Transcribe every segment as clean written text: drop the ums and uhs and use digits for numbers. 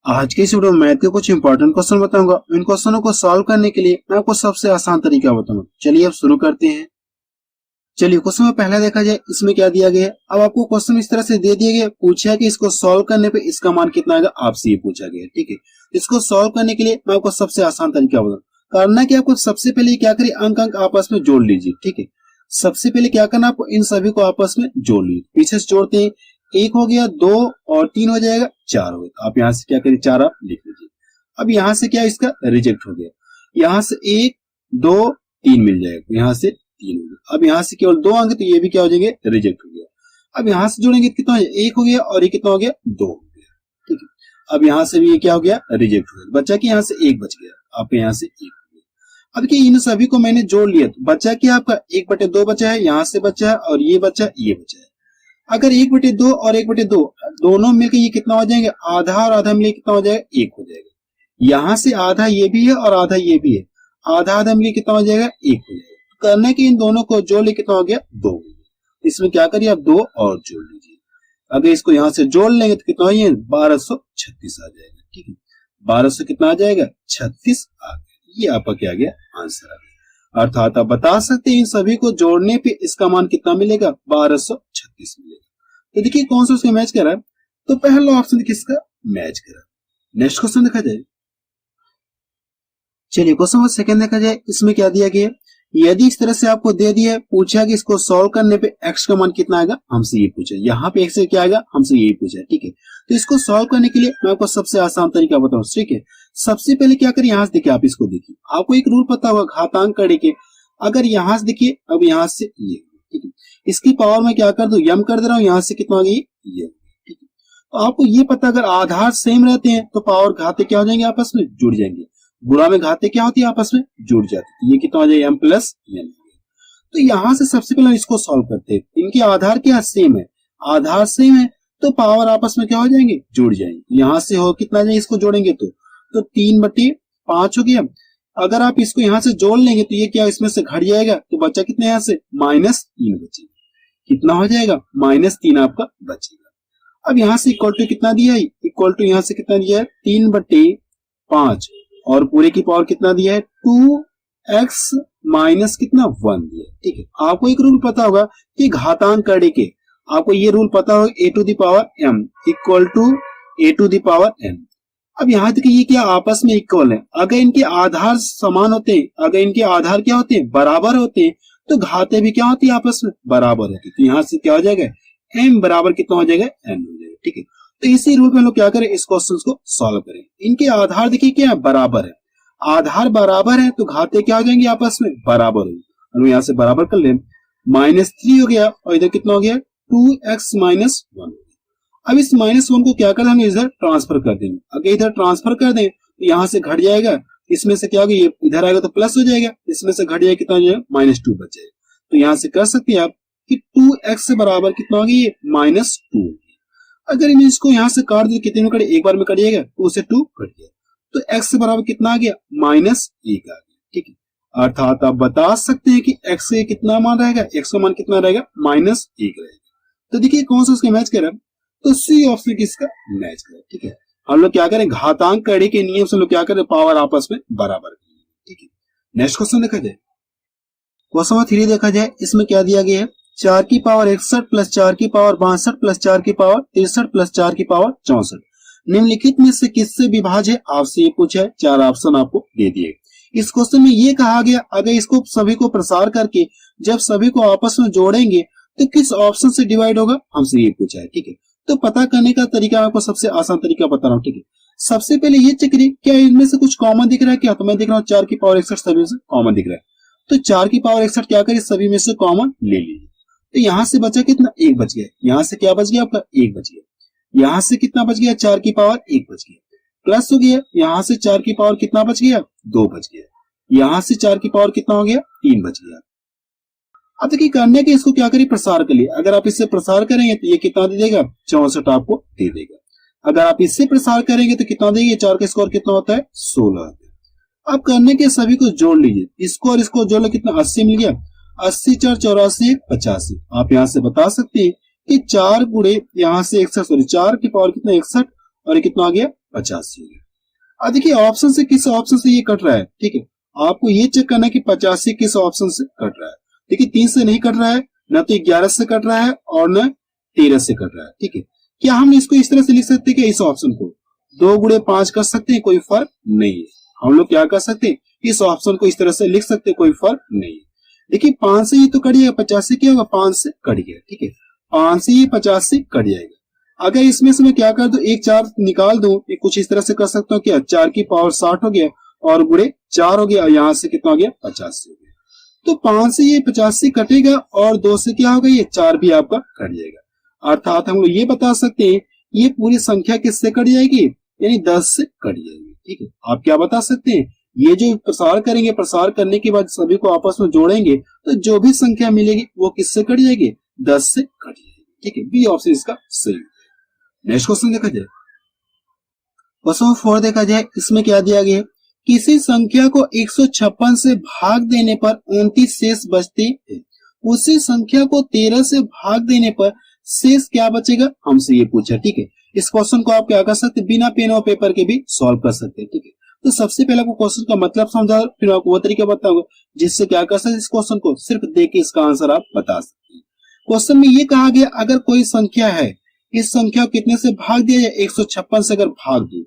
आज के इस वीडियो में मैथ के कुछ इंपॉर्टेंट क्वेश्चन बताऊंगा। इन क्वेश्चनों को सॉल्व करने के लिए मैं आपको सबसे आसान तरीका बताऊंगा। चलिए अब शुरू करते हैं। चलिए क्वेश्चन में पहला देखा जाए, इसमें क्या दिया गया है। अब आपको क्वेश्चन इस तरह से दे दिया गया, पूछा है कि इसको सॉल्व करने पे इसका मान कितना आएगा, आपसे ये पूछा गया है। ठीक है, इसको सॉल्व करने के लिए मैं आपको सबसे आसान तरीका बताऊँ। करना क्या, आपको सबसे पहले क्या करिए, अंक आपस में जोड़ लीजिए। ठीक है, सबसे पहले क्या करना, आपको इन सभी को आपस में जोड़ लीजिए। पीछे से जोड़ते हैं, एक हो गया, दो और तीन हो जाएगा, चार हो गया। आप यहाँ से क्या करिए, चार आप लिख लीजिए। अब यहाँ से क्या, इसका रिजेक्ट हो गया। यहाँ से एक दो तीन मिल जाएगा, यहाँ से तीन हो गया। अब यहाँ से केवल दो अंक, तो ये भी क्या हो जाएंगे, रिजेक्ट हो गया। अब यहाँ से जोड़ेंगे कितना हो जाएगा, एक हो गया और ये कितना हो गया, दो हो गया। ठीक है, अब यहाँ से भी ये क्या हो गया, रिजेक्ट हो गया। बचा कि यहाँ से एक बच गया, आपके यहाँ से एक हो गया। अब कि इन सभी को मैंने जोड़ लिया, तो बचा क्या आपका 1/2 बचा है, यहाँ से बचा है और ये बचा, ये बचा है। अगर 1/2 और 1/2 दोनों मिलकर ये कितना हो जाएंगे, आधा और आधा मिलकर कितना हो जाएगा, एक हो जाएगा। यहाँ से आधा ये भी है और आधा ये भी है, आधा आधा मिलकर कितना हो जाएगा, एक हो जाएगा। करने के इन दोनों को जोड़ ले कितना हो गया, 2। इसमें क्या करिए, आप 2 और जोड़ लीजिए। अगर इसको यहाँ से जोड़ लेंगे तो कितना है, 1236 आ जाएगा। ठीक है, 1200 कितना आ जाएगा, 36 आ गया। ये आपका क्या आ गया, आंसर आ गया। अर्थात आप बता सकते हैं इन सभी को जोड़ने पे इसका मान कितना मिलेगा, 1236 मिलेगा। तो देखिए कौन सा उसका मैच कर रहा है, तो पहला ऑप्शन देखिए इसका मैच कर रहा है। नेक्स्ट क्वेश्चन देखा जाए। चलिए क्वेश्चन नंबर सेकंड देखा जाए, इसमें क्या दिया गया है। यदि इस तरह से आपको दे दिया है, पूछा कि इसको सॉल्व करने पे x का मान कितना आएगा, हमसे ये पूछा। यहाँ पे x से क्या आएगा, हमसे यही पूछा है। ठीक है, तो इसको सॉल्व करने के लिए मैं आपको सबसे आसान तरीका बताऊं। ठीक है, सबसे पहले क्या करिए, यहाँ से देखिए, आप इसको देखिए, आपको एक रूल पता होगा घातांक कड़ी के। अगर यहाँ से देखिए, अब यहाँ से ये, ठीक है, इसकी पावर में क्या कर दू, यम कर दे रहा हूँ, यहाँ से कितना आ गई, ये। ठीक है, तो आपको ये पता, अगर आधार सेम रहते हैं तो पावर घाते क्या हो जाएंगे, आपस में जुड़ जाएंगे। गुणा में घाते क्या होती है, आपस में जुड़ जाती है। ये कितना हो जाएगा, m + n। तो यहां से सबसे पहले इसको सॉल्व करते हैं। इनके आधार क्या सेम है, आधार सेम है तो पावर आपस में क्या हो जाएंगे, जुड़ जाएंगे। यहां से हो कितना जाएगा, इसको जोड़ेंगे तो 3/5 हो गया। अगर आप इसको यहां से जोड़ लेंगे तो ये क्या, इसमें से घट जाएगा, तो बचा कितना, यहां से -3 बचेगा। कितना हो जाएगा, -3 आपका बचेगा। अब यहां से इक्वल टू कितना दिया है, इक्वल टू यहां से कितना दिया है, 3/5 और पूरे की पावर कितना दिया है, 2x - कितना 1 दिया। ठीक है, आपको एक रूल पता होगा कि घातांक कड़ी के, आपको ये रूल पता होगा, a⁴m = a⁴n। अब यहाँ तक ये क्या आपस में इक्वल है। अगर इनके आधार समान होते हैं, अगर इनके आधार क्या होते हैं, बराबर होते हैं, तो घाते भी क्या होती है, आपस में बराबर होती है। तो यहाँ से क्या हो जाएगा, m बराबर कितना हो जाएगा, n हो जाएगा। ठीक है, तो इसी रूल में हम लोग क्या करें, इस क्वेश्चन को सॉल्व करें। इनके आधार देखिए क्या है, बराबर है। आधार बराबर है तो घाते क्या हो जाएंगे, आपस में बराबर होंगे। हम यहाँ से बराबर कर ले, -3 हो गया और इधर कितना हो गया, 2x - 1। अब इस -1 को क्या कर, हम इधर ट्रांसफर कर देंगे। अगर इधर ट्रांसफर कर दें तो यहाँ से घट जाएगा, इसमें से क्या होगा, ये इधर आएगा तो प्लस हो जाएगा, इसमें से घट जाएगा, कितना हो जाएगा, -2 बच जाएगा। तो यहाँ से कर सकते हैं आप कि 2x से बराबर कितना होगा, ये -2। अगर इन इसको यहाँ से काट दे, कितने में कटे, एक बार में कट जाएगा, 2 से 2 कट गया, तो x से बराबर कितना आ गया, -1 आ गया। ठीक है, अर्थात आप बता सकते हैं कि x से कितना मान रहेगा, x का मान कितना रहेगा, -1 रहेगा। तो देखिए कौन सा उसका मैच कर रहा है, तो सी ऑप्शन किसका मैच कर रहा है। ठीक है, हम लोग क्या करें, घातांक कड़ी के नियम से हम लोग क्या करें, पावर आपस में बराबर करें। ठीक है, नेक्स्ट क्वेश्चन देखा जाए। क्वेश्चन नंबर 3 देखा जाए, इसमें क्या दिया गया है, 4 की पावर 61 + 4 की पावर 62 + 4 की पावर 63 + 4 की पावर 64 निम्नलिखित में से किससे विभाज्य है, आपसे ये पूछा है। 4 ऑप्शन आपको दे दिए। इस क्वेश्चन में ये कहा गया, अगर इसको सभी को प्रसार करके जब सभी को आपस में जोड़ेंगे तो किस ऑप्शन से डिवाइड होगा, हमसे ये पूछा है। ठीक है, तो पता करने का तरीका आपको सबसे आसान तरीका बता रहा हूँ। ठीक है, सबसे पहले ये चेक करिए क्या इनमें से कुछ कॉमन दिख रहा है क्या, तो मैं देख रहा हूँ 4 की पावर 61 सभी से कॉमन दिख रहा है, तो 4 की पावर 61 क्या करिए, सभी में से कॉमन ले लीजिए। तो यहां से बचा कितना, 1 बच गया। यहां से क्या बच गया आपका, 1 बच गया। यहां से कितना बच गया, 4 की पावर 1 बच गया, प्लस हो गया, यहां से 4 की पावर कितना बच गया, 2 बच गया। यहां से 4 की पावर कितना हो गया, 3 बच गया। अब देखिए करने के इसको क्या करिए, प्रसार कर लिए। अगर आप इससे प्रसार करेंगे तो ये कितना दे देगा, 64 आपको दे देगा। अगर आप इससे प्रसार करेंगे तो कितना देगा, 4 का स्क्वायर कितना होता है, 16 होता है। अब करने के सभी को जोड़ लीजिए, इसको और इसको जोड़ लो, कितना 80 मिल गया। 80 × 4 = 84, 85। आप यहां से बता सकते हैं कि 4 गुणे यहां से 61, सॉरी 4 की पावर कितना 61 और ये कितना आ गया 85 हो गया। अब देखिए ऑप्शन से किस ऑप्शन से ये कट रहा है, ठीक है, आपको ये चेक करना है कि 85 किस ऑप्शन से कट रहा है। देखिए 3 से नहीं कट रहा है, ना तो 11 से कट रहा है और न 13 से कट रहा है, ठीक है। क्या हम इसको इस तरह से लिख सकते हैं कि इस ऑप्शन को 2 गुणे 5 कर सकते हैं, कोई फर्क नहीं है। हम लोग क्या कर सकते हैं, इस ऑप्शन को इस तरह से लिख सकते हैं, कोई फर्क नहीं है। देखिए 5 से ये तो कट जाएगा, 50 से क्या होगा, 5 से कट गया, ठीक है, 5 से ये 50 से कट जाएगा। अगर इसमें से मैं क्या कर दूं, एक 4 निकाल दूं, ये कुछ इस तरह से कर सकता हूँ, क्या 4 की पावर 60 हो गया और गुणे 4 हो गया और यहां से कितना हो गया 50 हो गया। तो 5 से ये 85 कटेगा और 2 से क्या होगा, ये 4 भी आपका कट जाएगा। अर्थात हम लोग ये बता सकते हैं ये पूरी संख्या किससे कट जाएगी, यानी 10 से कट जाएगी, ठीक है। आप क्या बता सकते हैं, ये जो प्रसार करेंगे, प्रसार करने के बाद सभी को आपस में जोड़ेंगे तो जो भी संख्या मिलेगी वो किससे कट जाएगी, 10 से कट जाएगी, ठीक है। बी ऑप्शन इसका सही है। नेक्स्ट क्वेश्चन देखा जाए, क्वेश्चन 4 देखा जाए, इसमें क्या दिया गया है, किसी संख्या को 156 से भाग देने पर 29 शेष बचते हैं, उसी संख्या को 13 से भाग देने पर शेष क्या बचेगा, हमसे ये पूछा, ठीक है। इस क्वेश्चन को आप क्या कर सकते हैं, बिना पेन और पेपर के भी सॉल्व कर सकते हैं, ठीक है। तो सबसे पहले आपको क्वेश्चन का मतलब समझा, फिर आपको वो तरीका बताऊंगा जिससे क्या कर सकते हैं, इस क्वेश्चन को सिर्फ देख के इसका आंसर आप बता सकते हैं। क्वेश्चन में ये कहा गया अगर कोई संख्या है, इस संख्या को कितने से भाग दिया जाए, 156 से अगर भाग दो,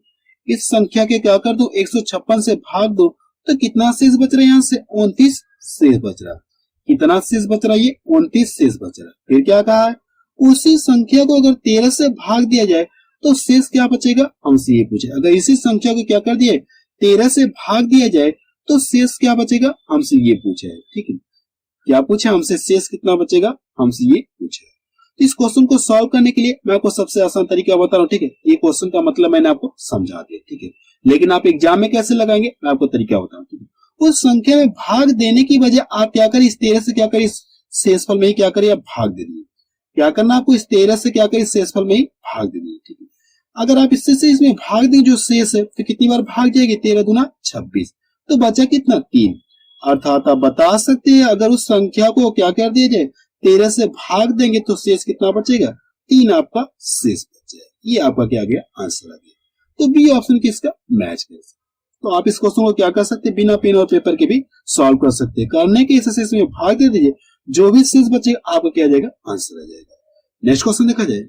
इस संख्या के क्या कर दो 156 से भाग दो, तो कितना शेष बच रहा है, यहाँ से 29 शेष बच रहा है। कितना शेष बच रहा है, ये 29 शेष बच रहा है। फिर क्या कहा है, उसी संख्या को अगर 13 से भाग दिया जाए तो शेष क्या बचेगा, हमसे ये पूछे। अगर इसी संख्या को क्या कर दिया 13 से भाग दिया जाए तो शेष क्या बचेगा, हमसे ये पूछा है, ठीक है। क्या पूछा हमसे, शेष कितना बचेगा, हमसे ये पूछा है। इस क्वेश्चन को सॉल्व करने के लिए मैं आपको सबसे आसान तरीका बता रहा हूँ, ठीक है। ये क्वेश्चन का मतलब मैंने आपको समझा दिया, ठीक है, लेकिन आप एग्जाम में कैसे लगाएंगे मैं आपको तरीका बताऊँ, ठीक है। उस संख्या में भाग देने की वजह आप क्या करें, इस 13 से क्या करें, शेषफल में ही क्या करें, आप भाग दे दीजिए। क्या करना आपको, इस 13 से क्या करें, शेषफल में ही भाग दे दीजिए, ठीक है। अगर आप इससे से इसमें भाग दें जो शेष है, तो कितनी बार भाग जाएगी, 13 दूना 26, तो बचा कितना 3। अर्थात आप बता सकते हैं अगर उस संख्या को क्या कर दिया जाए 13 से भाग देंगे तो शेष कितना बचेगा, 3 आपका शेष बच जाएगा। ये आपका क्या गया, आंसर आ गया। तो बी ऑप्शन किसका मैच कर सकते। तो आप इस क्वेश्चन को क्या कर सकते हैं, बिना पेन और पेपर के भी सॉल्व कर सकते हैं। करने के इस शेष में भाग दे दीजिए, जो भी शेष बचेगा आपका क्या जाएगा, आंसर आ जाएगा। नेक्स्ट क्वेश्चन देखा जाए,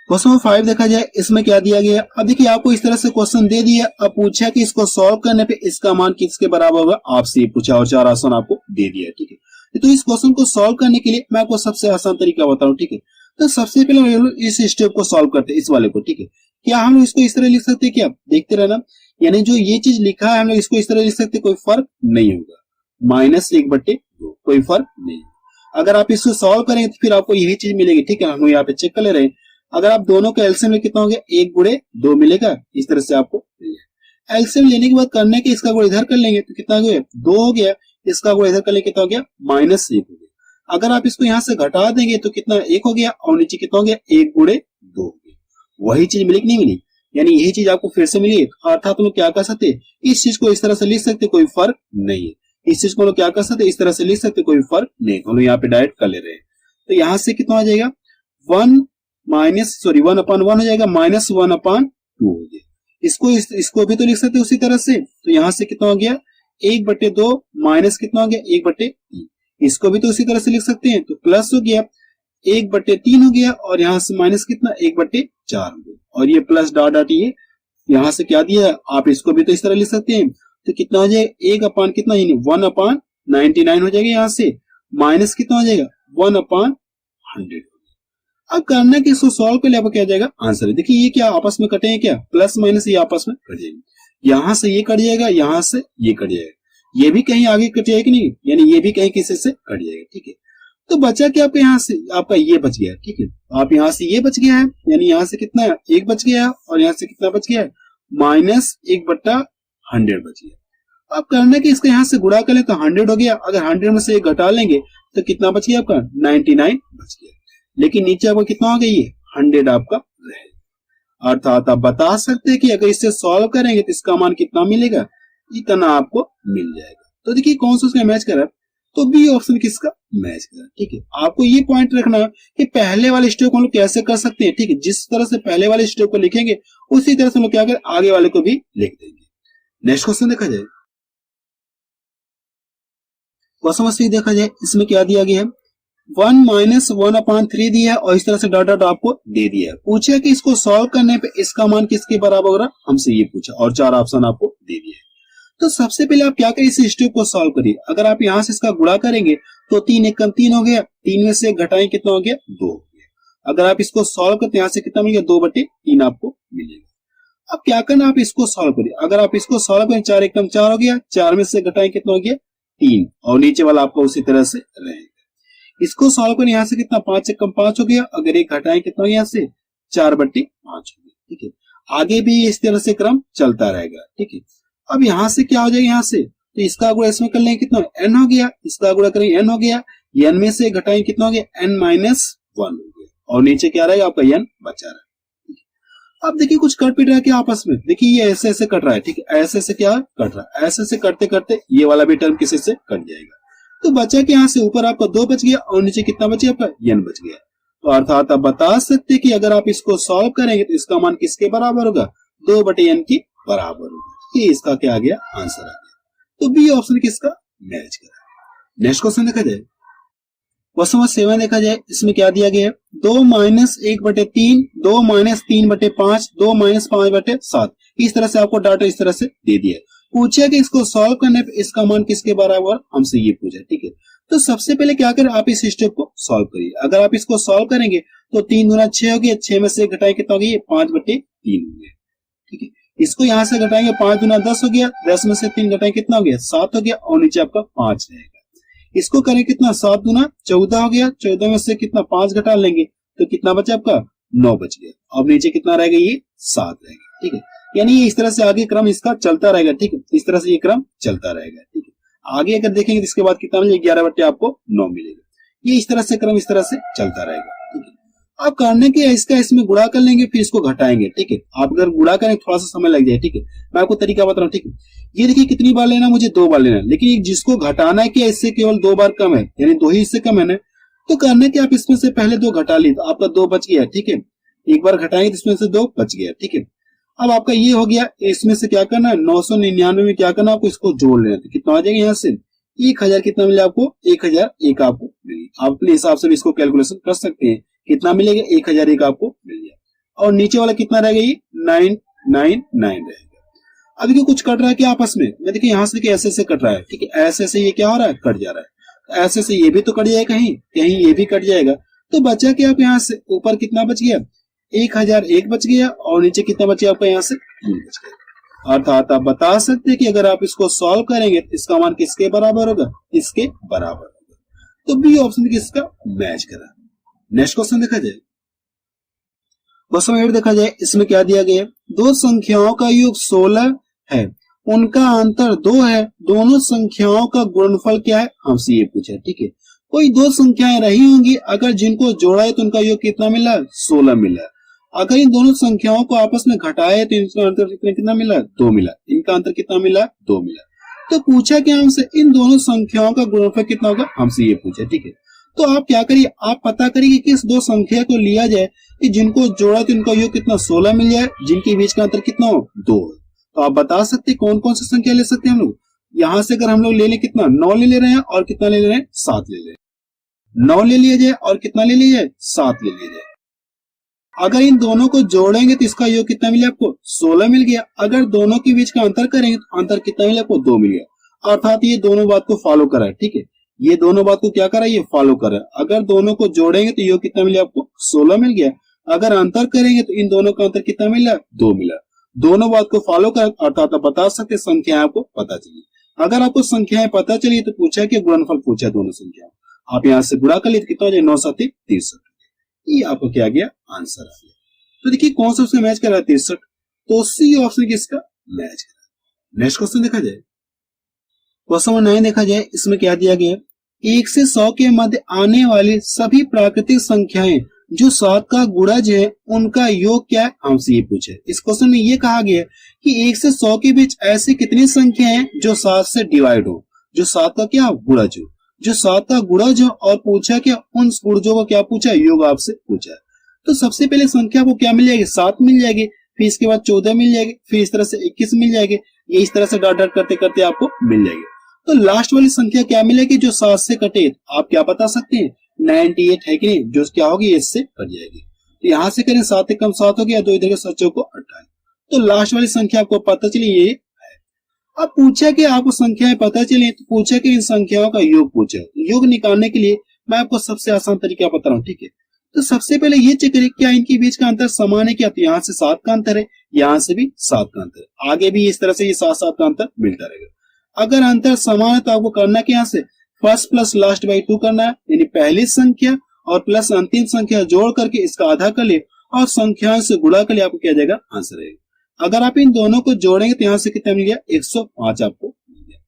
क्वेश्चन 5 देखा जाए, इसमें क्या दिया गया। अब देखिए आपको इस तरह से क्वेश्चन दे दिया, अब पूछा कि इसको सॉल्व करने पे इसका मान किसके बराबर होगा, आपसे पूछा और 4 आसान आपको दे दिया, ठीक है। तो इस क्वेश्चन को सॉल्व करने के लिए मैं आपको सबसे आसान तरीका बता रहा हूँ, ठीक है। तो सबसे पहले इस स्टेप को सॉल्व करते हैं, इस वाले को, ठीक है। क्या हम इसको इस तरह लिख सकते हैं, क्या देखते रहना, यानी जो ये चीज लिखा है हम लोग इसको इस तरह लिख सकते, कोई फर्क नहीं होगा, -1/2 कोई फर्क नहीं। अगर आप इसको सॉल्व करेंगे तो फिर आपको यही चीज मिलेगी, ठीक है। हम यहाँ पे चेक कर ले रहे हैं, अगर आप दोनों का एलसीएम में कितना हो गया, 1/2 मिलेगा, इस तरह से आपको एलसीएम लेने के बाद करने के इसका गुण इधर कर लेंगे तो कितना हो गया 2 हो गया, इसका गुण इधर कर लेंगे कितना हो गया -1 हो गया। अगर आप इसको यहाँ से घटा देंगे तो कितना 1 हो गया और नीचे कितना हो गया 1/2 हो गया। वही चीज मिली कि नहीं मिली, यानी यही चीज आपको फिर से मिली। अर्थात हम लोग क्या कर सकते हैं, इस चीज को इस तरह से लिख सकते, कोई फर्क नहीं है। इस चीज को लोग क्या कर सकते, इस तरह से लिख सकते, कोई फर्क नहीं। हम लोग यहाँ पे डायरेक्ट कर ले रहे हैं, तो यहाँ से कितना हो जाएगा 1/1 हो जाएगा, -1/2 हो गया। इसको भी तो लिख सकते उसी तरह से, तो यहाँ से कितना हो गया 1/2 माइनस कितना हो गया 1/3। इसको भी तो उसी तरह से लिख सकते हैं, तो प्लस हो गया 1/3 हो गया और यहाँ से माइनस कितना 1/4 हो गया। और ये प्लस डॉट डॉट ये यहाँ से क्या दिया, आप इसको भी तो इस तरह लिख सकते हैं, तो कितना हो जाएगा 1 कितना 1/99 हो जाएगा। यहाँ से माइनस कितना हो जाएगा 1/100। अब करना कि इसको सॉल्व कर ले, आपको क्या जाएगा आंसर। देखिए ये क्या आपस में कटे हैं, क्या प्लस माइनस ये आपस में कट जाएंगे, यहाँ से ये कट जाएगा, यहाँ से ये कट जाएगा, ये भी कहीं आगे कट जाएगा नहीं, यानी ये भी कहीं किसी से कट जाएगा, ठीक है। तो बचा क्या आपका, यहाँ से आपका ये बच गया, ठीक है। आप यहाँ से ये बच गया है, यानी यहाँ से कितना है 1 बच गया है और यहाँ से कितना बच गया है -1/100 बच गया। अब करना कि इसको यहाँ से गुणा कर ले तो 100 हो गया, अगर 100 में से 1 घटा लेंगे तो कितना बच गया आपका 99 बच गया। लेकिन नीचे आपको कितना हो गया ये 100 आपका रहेगा। अर्थात आप बता सकते हैं कि अगर इससे सॉल्व करेंगे तो इसका मान कितना मिलेगा, इतना आपको मिल जाएगा। तो देखिए कौन सा उसका मैच कर रहा है, तो बी ऑप्शन किसका मैच करा। ठीक है, आपको ये पॉइंट रखना कि पहले वाले स्टेप को हम लोग कैसे कर सकते हैं। ठीक है, जिस तरह से पहले वाले स्टेप को लिखेंगे उसी तरह से हम लोग क्या करें, आगे वाले को भी लिख देंगे। नेक्स्ट क्वेश्चन देखा जाए, क्वेश्चन सी देखा जाए, इसमें क्या दिया गया है, 1 - 1/3 दिया है और इस तरह से डॉट डॉट आपको दे दिया है। पूछा कि इसको सॉल्व करने पे इसका मान किसके बराबर होगा, हमसे ये पूछा और 4 ऑप्शन आपको दे दिए। तो सबसे पहले आप क्या करें, इस स्टेप को सॉल्व करिए। अगर आप यहां से इसका गुणा करेंगे तो 3 × 1 = 3 हो गया, 3 में से घटाएं कितना हो गया, 2 हो गया। अगर आप इसको सॉल्व करते हैं यहां से कितना मिलेगा, 2/3 आपको मिलेगा। अब क्या करना, आप इसको सॉल्व करिए। अगर आप इसको सॉल्व करें 4 × 1 = 4 हो गया, 4 में से घटाएं कितना हो गया, 3 और नीचे वाला आपका उसी तरह से रहेगा। इसको सॉल्व करें यहां से कितना, 5 × 1 = 5 हो गया, अगर एक घटाएं कितना हो गया, यहाँ से 4/5 हो गया। ठीक है, आगे भी इस तरह से क्रम चलता रहेगा। ठीक है, अब यहां से क्या हो जाएगा, यहां से तो इसका गुणा इसमें कर लेंगे कितना, n हो गया, इसका गुणा करेंगे n हो गया, n में से घटाएंगे कितना हो गया, n - 1 हो गया और नीचे क्या रहेगा आपका n बचा रहा। अब देखिए कुछ कट पिट रहा है क्या आपस में, देखिए ये ऐसे ऐसे कट रहा है। ठीक है, ऐसे ऐसे क्या कट रहा है, ऐसे ऐसे करते करते ये वाला भी टर्म किसी से कट जाएगा। तो बचा कि यहाँ से ऊपर आपका 2 बच गया और नीचे कितना बच गया आपका, n बच गया। तो अर्थात आप बता सकते कि अगर आप इसको सॉल्व करेंगे तो इसका मान किसके बराबर होगा, 2/n के बराबर होगा। ये इसका क्या आ गया, आंसर आ गया। तो बी ऑप्शन किसका मैच करा। नेक्स्ट क्वेश्चन देखा जाए, क्वेश्चन नंबर 7 देखा जाए, इसमें क्या दिया गया है, 2 - 1/3, 2 - 3/5, 2 - 5/7। इस तरह से आपको डाटा इस तरह से दे दिया। पूछा कि इसको सॉल्व करने पे इसका मान किसके बराबर, हमसे ये पूछा। ठीक है, तो सबसे पहले क्या करें, आप इस स्टेप को सॉल्व करिए। अगर आप इसको सॉल्व करेंगे तो 3 × 6 हो गया, 6 में से घटाए कितना हो गया, 5/3 हो गया। ठीक है, इसको यहां से घटाएंगे, 5 × 10 हो गया, 10 में से 3 घटाएं कितना हो गया, 7 हो गया और नीचे आपका 5 रहेगा। इसको करें कितना, 7 × 14 हो गया, 14 में से कितना 5 घटा लेंगे तो कितना बचा आपका, 9 बच गया। अब नीचे कितना रहेगा, ये 7 रहेगा। ठीक है, यानी ये इस तरह से आगे क्रम इसका चलता रहेगा। ठीक है, इस तरह से ये क्रम चलता रहेगा। ठीक है, आगे अगर देखेंगे तो इसके बाद कितना मिलेगा, 11/9 आपको 9 मिलेगा। ये इस तरह से क्रम इस तरह से चलता रहेगा। ठीक है, अब करने के इसका इसमें गुणा कर लेंगे, फिर इसको घटाएंगे। ठीक है, आप अगर गुणा करें थोड़ा सा समय लग जाए। ठीक है, मैं आपको तरीका बता रहा हूँ। ठीक है, ये देखिए कितनी बार लेना, मुझे 2 बार लेना, लेकिन जिसको घटाना है क्या, इससे केवल 2 बार कम है, यानी 2 ही इससे कम है ना। तो करने के आप इसमें से पहले 2 घटा ली तो आपका 2 बच गया। ठीक है, एक बार घटाएंगे तो इसमें से 2 बच गया। ठीक है, अब आपका ये हो गया, इसमें से क्या करना है, 999 में क्या करना, आपको इसको जोड़ लेना। तो कितना आ जाएगा, यहाँ से 1000 कितना मिला आपको, 1001 आपको मिलेगा। आप अपने हिसाब से भी इसको कैलकुलेशन कर सकते हैं, कितना मिलेगा, 1001 आपको मिल गया। और नीचे वाला कितना रहेगा, ये 999 रहेगा। अभी कुछ कट रहा है क्या आपस में, देखिए यहाँ से ऐसे ऐसे कट रहा है। ठीक है, ऐसे ऐसे ये क्या हो रहा है, कट जा रहा है। ऐसे से ये भी तो कट जाएगा, कहीं कहीं ये भी कट जाएगा। तो बचा क्या आप, यहाँ से ऊपर कितना बच गया, 1001 बच गया और नीचे कितना बचा आपका, यहाँ से 3 बच गया। अर्थात आप बता सकते हैं कि अगर आप इसको सॉल्व करेंगे तो इसका मान किसके बराबर होगा, इसके बराबर होगा। तो बी ऑप्शन किसका मैच करा। नेक्स्ट क्वेश्चन देखा जाए, क्वेश्चन 8 देखा जाए, इसमें क्या दिया गया, 2 संख्याओं का योग 16 है, उनका अंतर 2 है, दोनों संख्याओं का गुणनफल क्या है, हमसे ये पूछा। ठीक है, कोई 2 संख्याएं रही होंगी, अगर जिनको जोड़ा है तो उनका योग कितना मिला, 16 मिला। अगर इन दोनों संख्याओं को आपस में घटाए तो इनका अंतर कितना मिला, 2 मिला। इनका अंतर कितना मिला, 2 मिला। तो पूछा क्या हमसे, इन दोनों संख्याओं का गुणनफल कितना होगा, हमसे ये पूछा। ठीक है, तो आप क्या करिए, आप पता करिए कि किस 2 संख्या को लिया जाए कि जिनको जोड़ा तो इनका योग कितना 16 मिल जाए, जिनके बीच का अंतर कितना हो, 2। तो आप बता सकते कौन कौन सी संख्या ले सकते हैं हम लोग। यहां से अगर हम लोग ले लें कितना, 9 ले रहे हैं और कितना ले रहे हैं, 7 ले रहे हैं। 9 ले लिया जाए और कितना ले लिया जाए, 7 ले लिया जाए। अगर इन दोनों को जोड़ेंगे तो इसका योग कितना मिला आपको, 16 मिल गया। अगर दोनों के बीच का अंतर करेंगे तो अंतर कितना मिला आपको, 2 मिल गया। अर्थात ये दोनों बात को फॉलो करा है। ठीक है, ये दोनों बात को क्या करा, ये फॉलो करा। अगर दोनों को जोड़ेंगे तो योग कितना मिला आपको, 16 मिल गया। अगर अंतर करेंगे तो इन दोनों का अंतर कितना मिला, 2 मिला। दोनों बात को फॉलो कर, अर्थात आप बता सकते संख्या आपको पता चली। अगर आपको संख्याएं पता चली तो पूछा कि गुणनफल पूछा दोनों संख्या, आप यहाँ से गुणा कर ली तो कितना हो जाए, 9 × 7 = 63। ये आपको क्या गया, आंसर आ गया। तो देखिए कौन सा उसमें मैच कर रहा है, 63। तो सी ऑप्शन किसका मैच कर रहा है। नेक्स्ट क्वेश्चन देखा जाए, क्वेश्चन नंबर 9 देखा जाए, इसमें क्या दिया गया, 1 से 100 के मध्य आने वाली सभी प्राकृतिक संख्याएं जो 7 का गुणज है उनका योग क्या है, हमसे ये पूछे। इस क्वेश्चन में ये कहा गया कि 1 से 100 के बीच ऐसी कितनी संख्याएं हैं जो 7 से डिवाइड हो, जो 7 का क्या गुणज हो। जो 7 का गुणा जो और पूछा क्या, उन गुणजों का क्या पूछा, योग आपसे पूछा है। तो सबसे पहले संख्या को क्या मिल जाएगी, 7 मिल जाएगी, फिर इसके बाद 14 मिल जाएगी, फिर इस तरह से 21 मिल जाएगी, ये इस तरह से डॉट डॉट करते करते आपको मिल जाएगी। तो लास्ट वाली संख्या क्या मिलेगी, जो 7 से कटे, आप क्या बता सकते हैं, 98 है कि नहीं, जो क्या होगी इससे कट जाएगी। तो यहां से करें 7 कम 7 हो गया, 2 इधर के 7 चौको 28। तो लास्ट वाली संख्या आपको पता चली ये है। अब पूछा कि आपको संख्याएं पता चली, तो पूछा कि इन संख्याओं का योग पूछा। योग निकालने के लिए मैं आपको सबसे आसान तरीका बता रहा हूँ, ठीक है। तो सबसे पहले ये चेक करें क्या इनके बीच का अंतर समान है क्या, तो यहाँ से 7 का अंतर है, यहाँ से भी 7 का अंतर है, आगे भी इस तरह से ये 7 का अंतर मिलता रहेगा। अगर अंतर समान है तो आपको करना क्या, यहाँ से फर्स्ट प्लस लास्ट बाई 2 करना है, यानी पहली संख्या और प्लस अंतिम संख्या जोड़ करके इसका आधा कर ले और संख्याओं से गुणा कर ले, आपको क्या जाएगा, आंसर आएगा। अगर आप इन दोनों को जोड़ेंगे तो यहाँ से कितना मिल गया, 105 आपको मिल गया,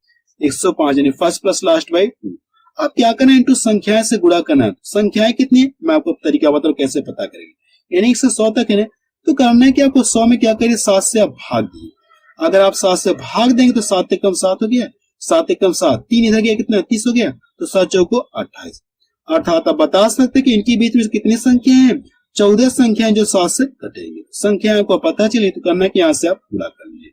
105 यानी फर्स्ट प्लस लास्ट बाई 2। अब क्या करना है, इनटू संख्याएं से गुणा करना है। संख्याएं कितनी है, मैं आपको तरीका बताऊं कैसे पता करेंगे, यानी 1 से 100 तक है। तो करना है कि आपको 100 में क्या करिए, 7 से आप भाग दिए। अगर आप 7 से भाग देंगे तो 7 कम 7 हो गया, 7 कम 7, 3 इधर गया, कितना 30 हो गया, तो 7 चौको 28। अर्थात आप बता सकते कि इनके बीच में कितनी संख्या है, 14 संख्याएं जो 7 से कटेंगे। संख्याएं को पता चले तो करना है कि यहाँ से आप गुणा कर लीजिए।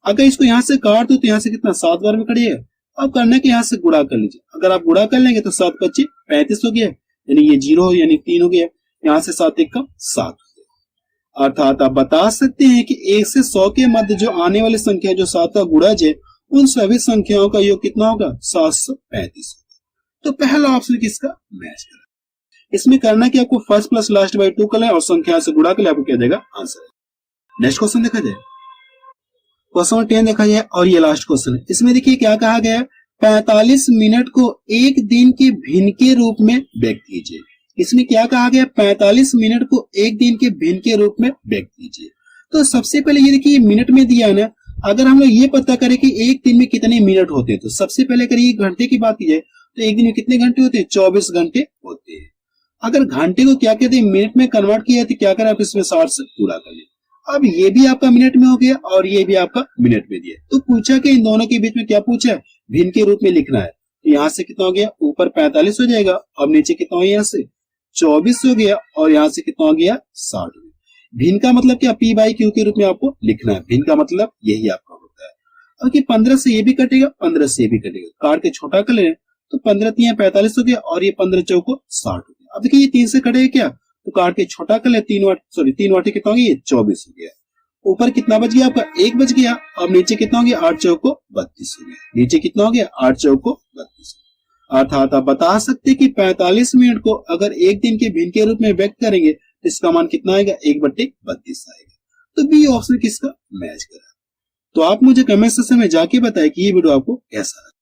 अगर इसको यहाँ से काट दो तो यहाँ से कितना 7 बार में कटिएगा। अब करना है कि यहाँ से गुणा कर लीजिए। अगर आप गुणा कर लेंगे तो 7 25 35 हो गया, यानी ये 0 यानी 3 हो गया, यहाँ से 7 1 7 हो गया। अर्थात आप बता सकते हैं कि 1 से 100 के मध्य जो आने वाली संख्या जो 7 का गुणज है, उन सभी संख्याओं का योग कितना होगा, 735। तो पहला ऑप्शन किसका मैच करें। इसमें करना कि आपको फर्स्ट प्लस लास्ट बाई 2 कर लें और संख्या से गुणा कर ले, आपको क्या देगा, आंसर। नेक्स्ट क्वेश्चन देखा जाए, क्वेश्चन 10 देखा जाए और ये लास्ट क्वेश्चन है। इसमें देखिए क्या कहा गया है, 45 मिनट को एक दिन के भिन्न के रूप में व्यक्त कीजिए। इसमें क्या कहा गया, 45 मिनट को एक दिन के भिन्न के रूप में व्यक्त कीजिए। तो सबसे पहले ये देखिए मिनट में दिया ना, अगर हम लोग ये पता करें कि एक दिन में कितने मिनट होते हैं, तो सबसे पहले अगर ये घंटे की बात की जाए तो एक दिन में कितने घंटे होते हैं, 24 घंटे होते हैं। अगर घंटे को क्या कहते हैं, मिनट में कन्वर्ट किया तो क्या करें आप इसमें 60 से पूरा कर लें। अब ये भी आपका मिनट में हो गया और ये भी आपका मिनट में दिया। तो पूछा कि इन दोनों के बीच में क्या पूछा है, भिन्न के रूप में लिखना है। तो यहाँ से कितना हो गया, ऊपर 45 हो जाएगा, अब नीचे कितना हो गया, यहाँ से 24 हो गया और यहाँ से कितना हो गया, 60 हो गया। भिन्न का मतलब क्या, पी बाई क्यू के रूप में आपको लिखना है। भिन्न का मतलब यही आपका होता है। अब कि 15 से ये भी कटेगा, 15 से ये भी कटेगा, काट के छोटा कर ले तो 15 3 45 हो गया और ये 15 चौको 60 हो गया। अब देखिए ये 3 से कटेगा क्या, तो काट के छोटा कर ले, 3 वाटी कितना हो गया, 24 हो गया। ऊपर कितना बच गया आपका, 1 बच गया। अब नीचे कितना हो गया, 8 चौको 32 हो गया। नीचे कितना हो गया, 8 चौको 32। अर्थात आप बता सकते कि 45 मिनट को अगर एक दिन के भिन्न के रूप में व्यक्त करेंगे तो इसका मान कितना आएगा, 1/32 आएगा। तो बी ऑप्शन किसका मैच करा। तो आप मुझे कमेंट सेक्शन में जाके बताएं कि ये वीडियो आपको कैसा लगा।